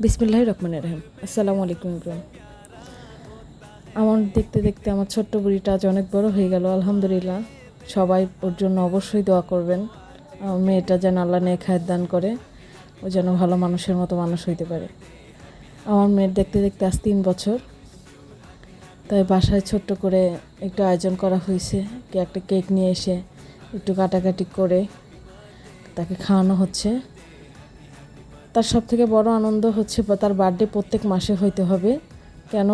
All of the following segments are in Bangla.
বিসমিল্লাহির রহমানির রহিম। আসসালামু আলাইকুম ইব্রাহিম। আমার দেখতে দেখতে আমার ছোট্ট বুড়িটা আজ অনেক বড় হয়ে গেল, আলহামদুলিল্লাহ। সবাই ওর জন্য অবশ্যই দোয়া করবেন। আমার মেয়েটা যেন আল্লাহ নেক হায়াত দান করে, ও যেন ভালো মানুষের মতো মানুষ হইতে পারে। আমার মেয়ের দেখতে দেখতে আজ 3 বছর। তাই বাসায় ছোট্ট করে একটু আয়োজন করা হয়েছে, একটা কেক নিয়ে এসে একটু কাটাকাটি করে তাকে খাওয়ানো হচ্ছে। তার সবথেকে বড় আনন্দ হচ্ছে তার বার্থডে প্রত্যেক মাসে হইতে হবে। কেন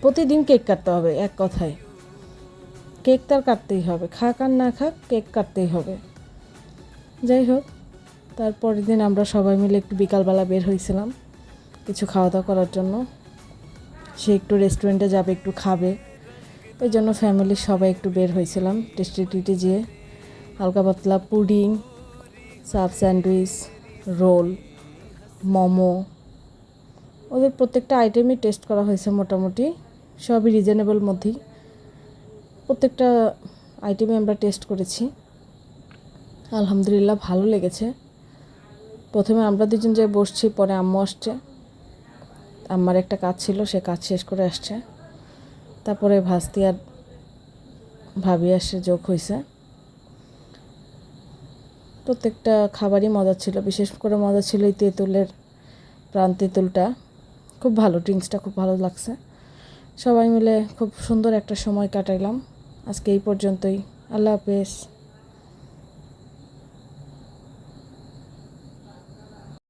প্রতিদিন কেক কাটতে হবে, এক কথায় কেক তার কাটতেই হবে, খাক আর না খাক কেক কাটতেই হবে। যাই হোক, তারপরের দিন আমরা সবাই মিলে একটু বিকালবেলা বের হয়েছিলাম কিছু খাওয়া দাওয়া করার জন্য। সে একটু রেস্টুরেন্টে যাবে, একটু খাবে, এই জন্য ফ্যামিলির সবাই একটু বের হয়েছিলাম টেস্টি টিটি যেয়ে। হালকা পাতলা pudding, sub sandwich, roll, momo, ওদের প্রত্যেকটা আইটেমই টেস্ট করা হয়েছে। মোটামুটি সবই রিজনেবল মধ্যেই প্রত্যেকটা আইটেমে আমরা টেস্ট করেছি। আলহামদুলিল্লাহ ভালো লেগেছে। প্রথমে আমরা দুজন যে বসছি, পরে আম্মু আসছে। আম্মার একটা কাজ ছিল, সে কাজ শেষ করে আসছে। তারপরে ভাস্তি আর ভাবি আসে যোগ হয়েছে। প্রত্যেকটা খাবারই মজা ছিল, বিশেষ করে মজা ছিল এই তেঁতুলের প্রাণ তেঁতুলটা, খুব ভালো, ড্রিঙ্কসটা খুব ভালো লাগছে। সবাই মিলে খুব সুন্দর একটা সময় কাটাইলাম। আজকে এই পর্যন্তই। আল্লাহ হাফেজ।